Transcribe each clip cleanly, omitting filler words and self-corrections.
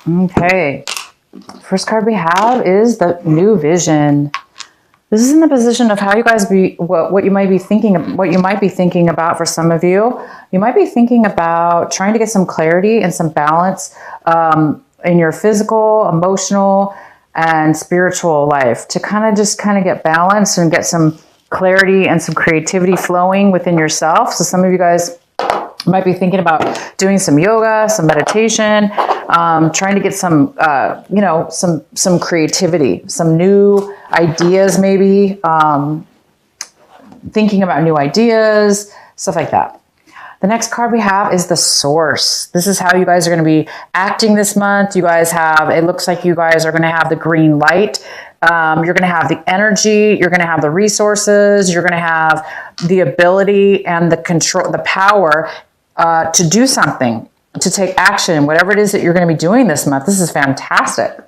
Okay. First card we have is the new vision. This is in the position of how you guys what you might be thinking about for some of you. You might be thinking about trying to get some clarity and some balance in your physical, emotional, and spiritual life to kind of get balance and get some clarity and some creativity flowing within yourself. So some of you guys might be thinking about doing some yoga, some meditation, trying to get some, some creativity, some new ideas, maybe thinking about new ideas, stuff like that. The next card we have is the Source. This is how you guys are going to be acting this month. You guys have, it looks like you guys are going to have the green light. You're going to have the energy. You're going to have the resources. You're going to have the ability and the control, the power to do something, to take action, whatever it is that you're going to be doing this month. This is fantastic.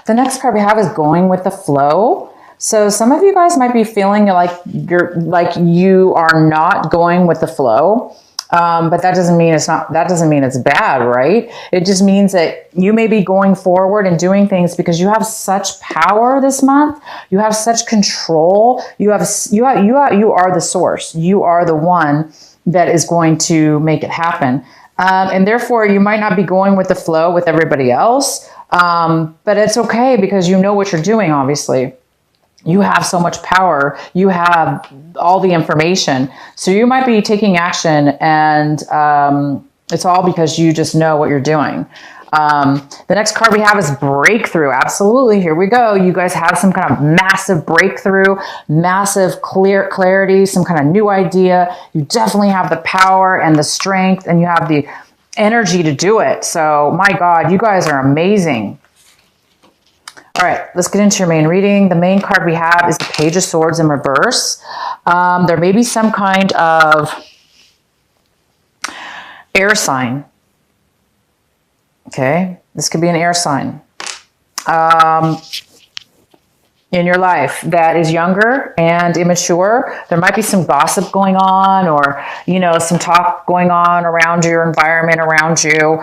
The next card we have is going with the flow. So some of you guys might be feeling like you are not going with the flow. But that doesn't mean it's bad, right? It just means that you may be going forward and doing things because you have such power this month. You have such control. You are the source. You are the one that is going to make it happen. And therefore you might not be going with the flow with everybody else. But it's okay because you know what you're doing, obviously. You have so much power. You have all the information. So you might be taking action and it's all because you just know what you're doing. The next card we have is breakthrough. Absolutely. Here we go. You guys have some kind of massive breakthrough, massive clarity, some kind of new idea. You definitely have the power and the strength and you have the energy to do it. So my God, you guys are amazing. All right, let's get into your main reading. The main card we have is the Page of Swords in reverse. There may be some kind of air sign. Okay, this could be an air sign in your life that is younger and immature. There might be some gossip going on or, some talk going on around your environment, around you.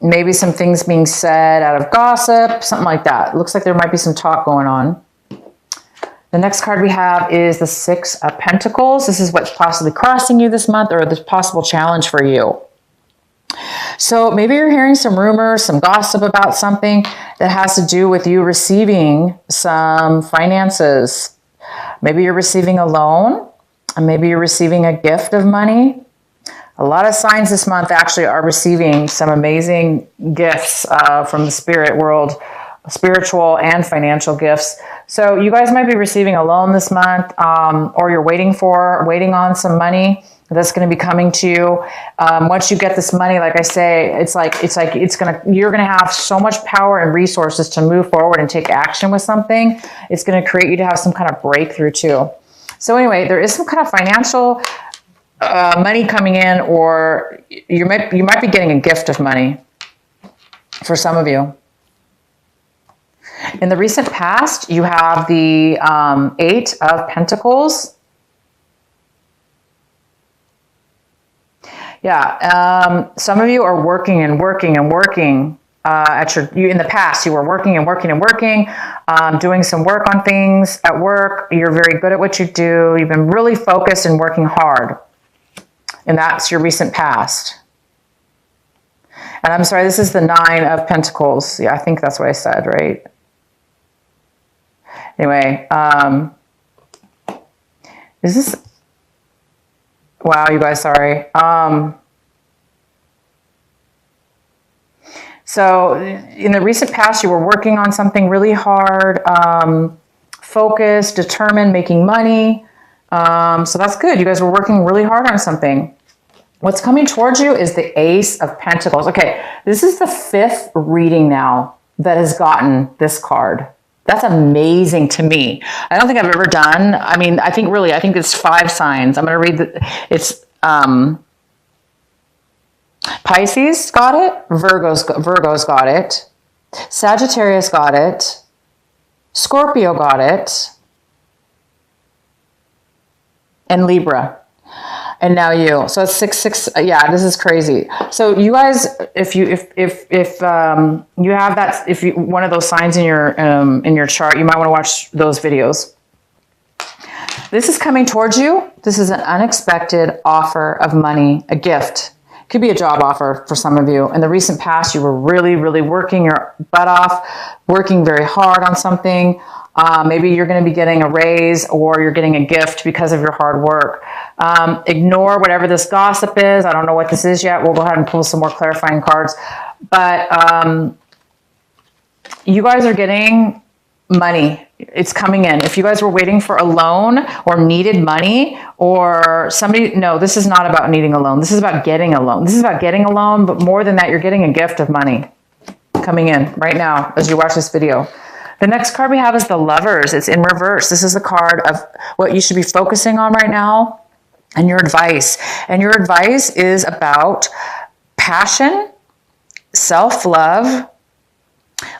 Maybe some things being said out of gossip, something like that. It looks like there might be some talk going on. The next card we have is the Six of Pentacles. This is what's possibly crossing you this month or this possible challenge for you. So maybe you're hearing some rumors, some gossip about something that has to do with you receiving some finances. Maybe you're receiving a loan, and maybe you're receiving a gift of money. A lot of signs this month actually are receiving some amazing gifts from the spirit world, spiritual and financial gifts. So you guys might be receiving a loan this month, or you're waiting on some money that's going to be coming to you. Once you get this money, like I say, you're going to have so much power and resources to move forward and take action with something. It's going to create you to have some kind of breakthrough too. So anyway, there is some kind of financial money coming in, or you might be getting a gift of money for some of you. In the recent past, you have the Eight of Pentacles. Yeah, some of you are working and working and working. In the past, you were working and working and working, doing some work on things at work. You're very good at what you do. You've been really focused and working hard. And that's your recent past. And I'm sorry, this is the Nine of Pentacles. Yeah, I think that's what I said, right? Anyway, is this... Wow, you guys, sorry. So in the recent past, you were working on something really hard, focused, determined, making money. So that's good. You guys were working really hard on something. What's coming towards you is the Ace of Pentacles. Okay, this is the 5th reading now that has gotten this card. That's amazing to me. I don't think I've ever done. I think it's 5 signs. I'm going to read it's Pisces got it, Virgo's got it, Sagittarius got it, Scorpio got it, and Libra. And now you. So it's 6. Yeah, this is crazy. So you guys, if you have that, if you one of those signs in your chart, you might want to watch those videos. This is coming towards you. This is an unexpected offer of money, a gift. Could be a job offer for some of you. In the recent past, you were really, really working your butt off, working very hard on something. Maybe you're going to be getting a raise or you're getting a gift because of your hard work. Ignore whatever this gossip is. I don't know what this is yet. We'll go ahead and pull some more clarifying cards. But you guys are getting money. It's coming in. If you guys were waiting for a loan or needed money or somebody, no, this is not about needing a loan. This is about getting a loan. This is about getting a loan, but more than that, you're getting a gift of money coming in right now as you watch this video. The next card we have is the Lovers. It's in reverse. This is the card of what you should be focusing on right now and your advice. And your advice is about passion, self-love,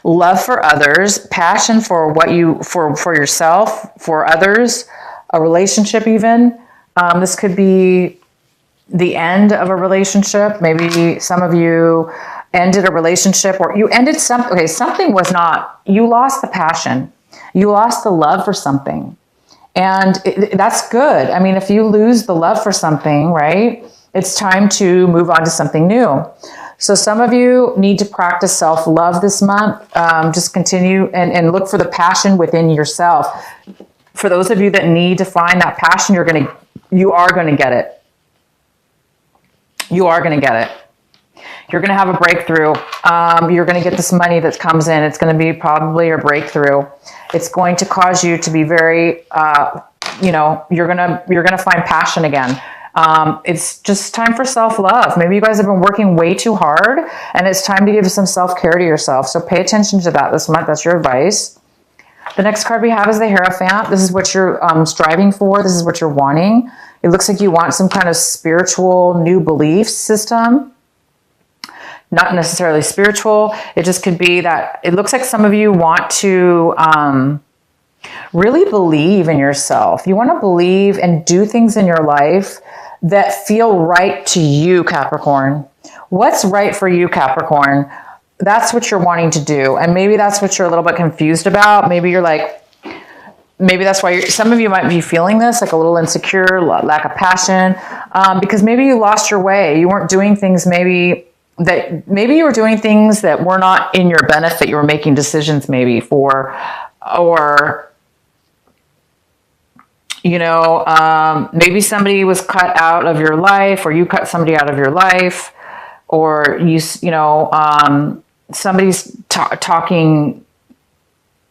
love for others, passion for what you, for yourself, for others, a relationship even. This could be the end of a relationship. Maybe some of you ended a relationship or you ended something. Okay, something was not, you lost the passion. You lost the love for something. And that's good. I mean, if you lose the love for something, right, it's time to move on to something new. So some of you need to practice self-love this month. Just continue and look for the passion within yourself. For those of you that need to find that passion, you are going to get it. You are going to get it. You're going to have a breakthrough. You're going to get this money that comes in. It's going to be probably your breakthrough. It's going to cause you to be very, you're going to find passion again. It's just time for self-love. Maybe you guys have been working way too hard and it's time to give some self-care to yourself. So pay attention to that this month. That's your advice. The next card we have is the Hierophant. This is what you're striving for. This is what you're wanting. It looks like you want some kind of spiritual new belief system. Not necessarily spiritual. It just could be that it looks like some of you want to really believe in yourself. You want to believe and do things in your life that feel right to you, Capricorn. What's right for you, Capricorn? That's what you're wanting to do. And maybe that's what you're a little bit confused about. Maybe you're like, maybe that's why some of you might be feeling this, like a little insecure, lack of passion, because maybe you lost your way. You weren't doing things maybe you were doing things that were not in your benefit. You were making decisions maybe for, or, maybe somebody was cut out of your life or you cut somebody out of your life or somebody's talking.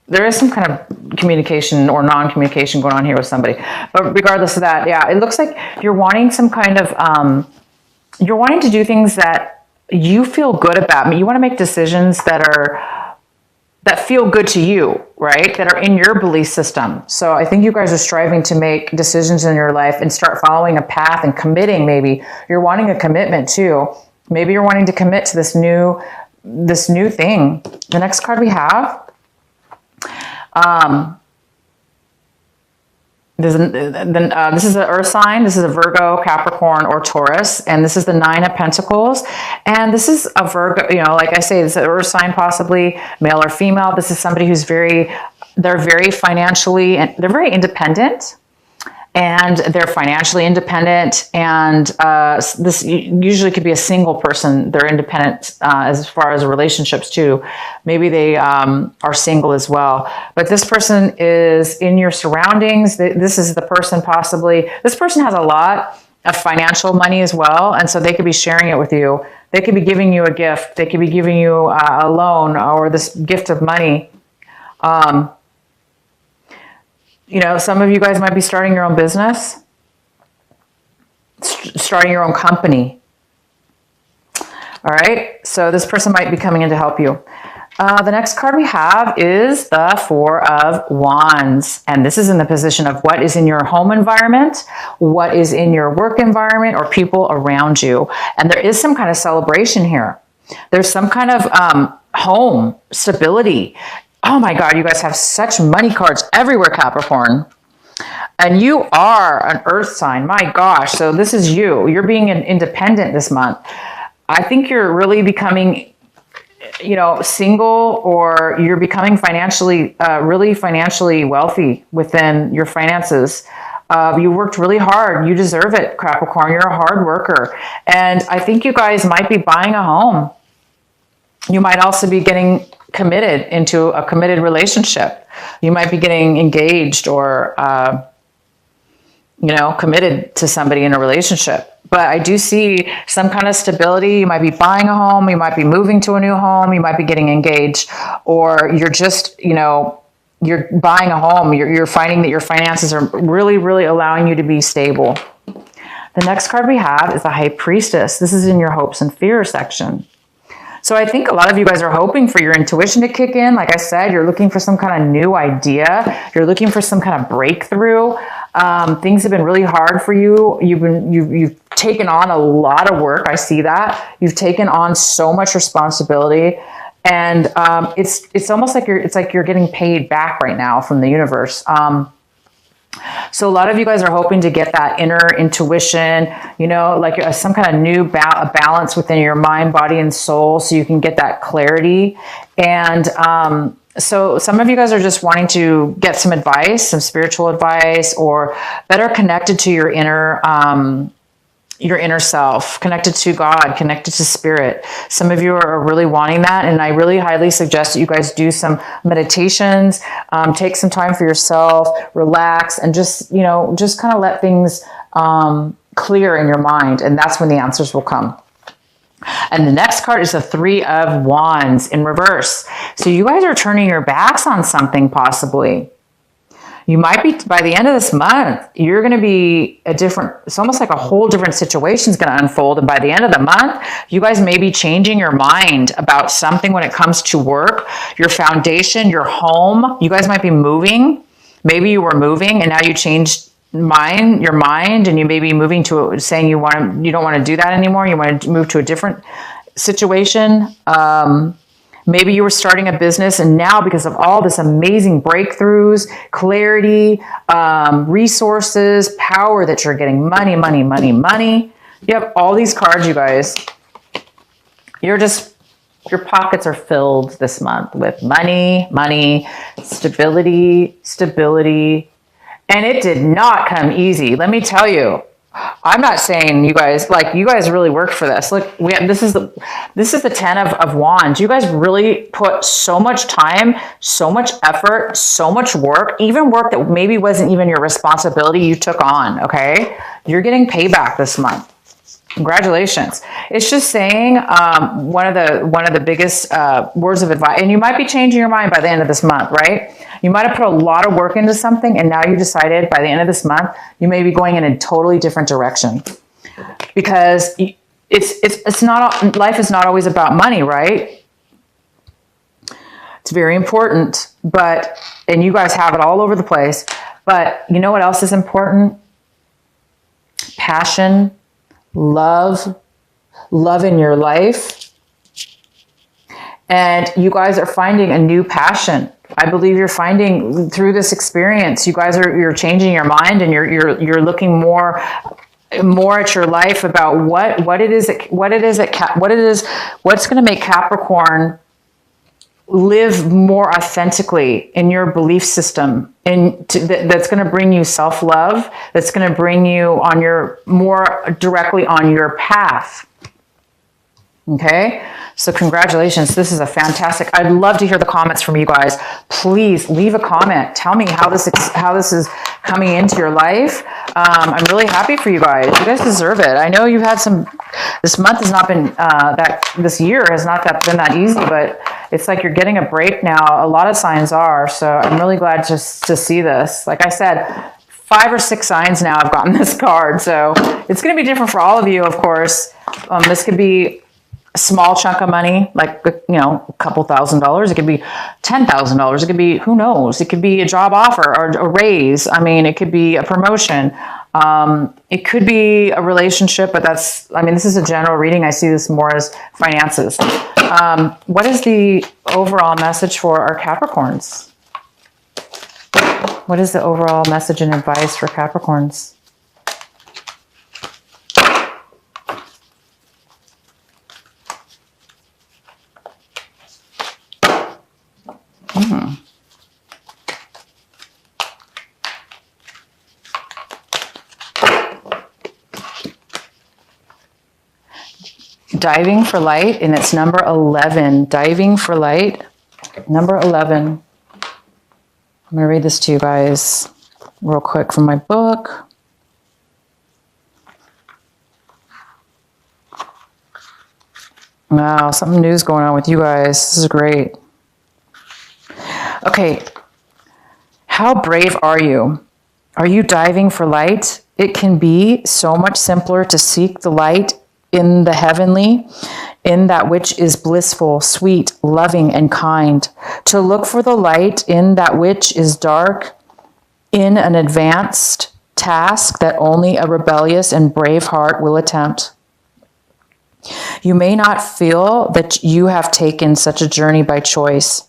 There is some kind of communication or non-communication going on here with somebody. But regardless of that, yeah, it looks like you're wanting some kind of, you're wanting to do things that you feel good about. I mean, you want to make decisions that feel good to you, right? That are in your belief system. So I think you guys are striving to make decisions in your life and start following a path and committing. Maybe you're wanting a commitment too. Maybe you're wanting to commit to this new thing. The next card we have, this is an earth sign. This is a Virgo, Capricorn, or Taurus. And this is the 9 of Pentacles. And this is a Virgo, like I say, it's an earth sign, possibly male or female. This is somebody who's they're very financially, and they're very independent. And they're financially independent. And this usually could be a single person. They're independent as far as relationships too. Maybe they are single as well. But this person is in your surroundings. This is the person possibly. This person has a lot of financial money as well. And so they could be sharing it with you. They could be giving you a gift. They could be giving you a loan or this gift of money. Some of you guys might be starting your own business, starting your own company. All right. So this person might be coming in to help you. The next card we have is the 4 of Wands. And this is in the position of what is in your home environment, what is in your work environment, or people around you. And there is some kind of celebration here. There's some kind of home stability. Oh my God, you guys have such money cards everywhere, Capricorn. And you are an earth sign. My gosh. So this is you. You're being independent this month. I think you're really becoming, you know, single, or you're becoming financially, really financially wealthy within your finances. You worked really hard. You deserve it, Capricorn. You're a hard worker. And I think you guys might be buying a home. You might also be getting committed into a committed relationship. You might be getting engaged or, you know, committed to somebody in a relationship. But I do see some kind of stability. You might be buying a home. You might be moving to a new home. You might be getting engaged, or you're just, you know, you're buying a home. You're finding that your finances are really, really allowing you to be stable. The next card we have is the High Priestess. This is in your hopes and fears section. So I think a lot of you guys are hoping for your intuition to kick in. Like I said, you're looking for some kind of new idea. You're looking for some kind of breakthrough. Things have been really hard for you. You've taken on a lot of work. I see that. You've taken on so much responsibility. And it's almost like you're getting paid back right now from the universe. So a lot of you guys are hoping to get that inner intuition, you know, like some kind of new balance within your mind, body, and soul, so you can get that clarity. And so some of you guys are just wanting to get some advice, some spiritual advice, or better connected to your inner self, connected to God, connected to spirit. Some of you are really wanting that. And I really highly suggest that you guys do some meditations, take some time for yourself, relax, and just, you know, just kind of let things clear in your mind. And that's when the answers will come. And the next card is the Three of Wands in reverse. So you guys are turning your backs on something possibly. You might be, by the end of this month, you're going to be it's almost like a whole different situation is going to unfold. And by the end of the month, you guys may be changing your mind about something when it comes to work, your foundation, your home. You guys might be moving. Maybe you were moving and now you changed your mind, and you may be moving to saying you don't want to do that anymore. You want to move to a different situation. Maybe you were starting a business, and now because of all this amazing breakthroughs, clarity, resources, power that you're getting, money. You have all these cards, you guys. Your pockets are filled this month with money, stability. And it did not come easy. Let me tell you. I'm not saying you guys really worked for this. Look, this is the 10 of Wands. You guys really put so much time, so much effort, so much work, even work that maybe wasn't even your responsibility, you took on. Okay, you're getting payback this month. Congratulations. It's just saying one of the biggest words of advice, and you might be changing your mind by the end of this month, right? You might have put a lot of work into something, and now you decided by the end of this month, you may be going in a totally different direction, because it's not, life is not always about money, right? It's very important, and you guys have it all over the place, but you know what else is important? Passion, love in your life. And you guys are finding a new passion. I believe you're finding through this experience, you're changing your mind, and you're looking more at your life about what's going to make Capricorn live more authentically in your belief system, that's going to bring you self-love, that's going to bring you more directly on your path. Okay, so congratulations. This is a fantastic. I'd love to hear the comments from you guys. Please leave a comment. Tell me how this is coming into your life. I'm really happy for you guys. You guys deserve it. I know you've had this month has not been this year has not been that easy, but it's like you're getting a break now. A lot of signs are. So I'm really glad just to see this. Like I said, 5 or 6 signs now I've gotten this card. So it's going to be different for all of you, of course. This could be a small chunk of money, like, you know, a couple $1,000s. It could be $10,000. It could be, who knows? It could be a job offer or a raise. I mean, it could be a promotion. It could be a relationship, but this is a general reading. I see this more as finances. What is the overall message for our Capricorns? What is the overall message and advice for Capricorns? Diving for light, and it's number 11. Diving for light, number 11. I'm going to read this to you guys real quick from my book. Wow, something new's going on with you guys. This is great. Okay. How brave are you? Are you diving for light? It can be so much simpler to seek the light in the heavenly, in that which is blissful, sweet, loving, and kind. To look for the light in that which is dark, in an advanced task that only a rebellious and brave heart will attempt. You may not feel that you have taken such a journey by choice,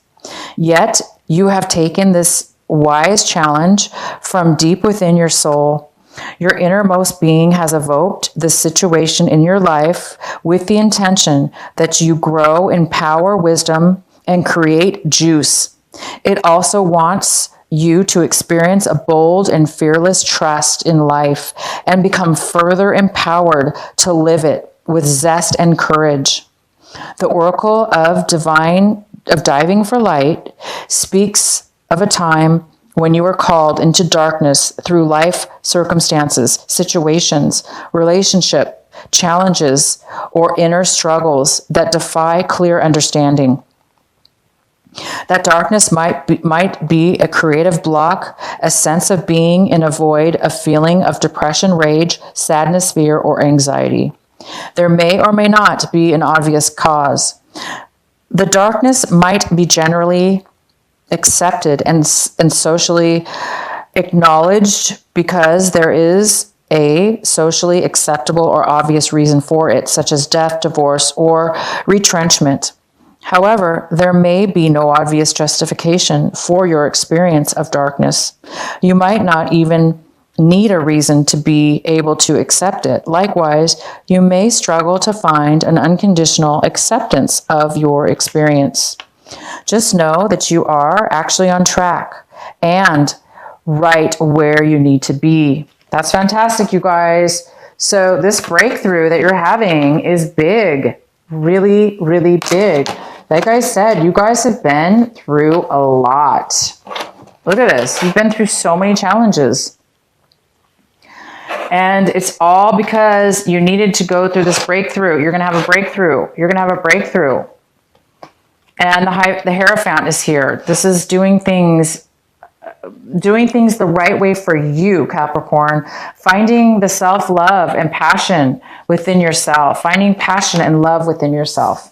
yet you have taken this wise challenge from deep within your soul. Your innermost being has evoked this situation in your life with the intention that you grow in power, wisdom, and create juice. It also wants you to experience a bold and fearless trust in life and become further empowered to live it with zest and courage. The Oracle of Diving for Light speaks of a time when you are called into darkness through life circumstances, situations, relationship, challenges, or inner struggles that defy clear understanding. That darkness might be a creative block, a sense of being in a void, a feeling of depression, rage, sadness, fear, or anxiety. There may or may not be an obvious cause. The darkness might be generally accepted and socially acknowledged because there is a socially acceptable or obvious reason for it, such as death, divorce, or retrenchment. However, there may be no obvious justification for your experience of darkness. You might not even need a reason to be able to accept it. Likewise, you may struggle to find an unconditional acceptance of your experience. Just know that you are actually on track and right where you need to be. That's fantastic, you guys. So this breakthrough that you're having is big, really, really big. Like I said, you guys have been through a lot. Look at this. You've been through so many challenges. And it's all because you needed to go through this breakthrough. You're going to have a breakthrough. You're going to have a breakthrough. And the Hierophant is here. This is doing things the right way for you, Capricorn. Finding the self-love and passion within yourself. Finding passion and love within yourself.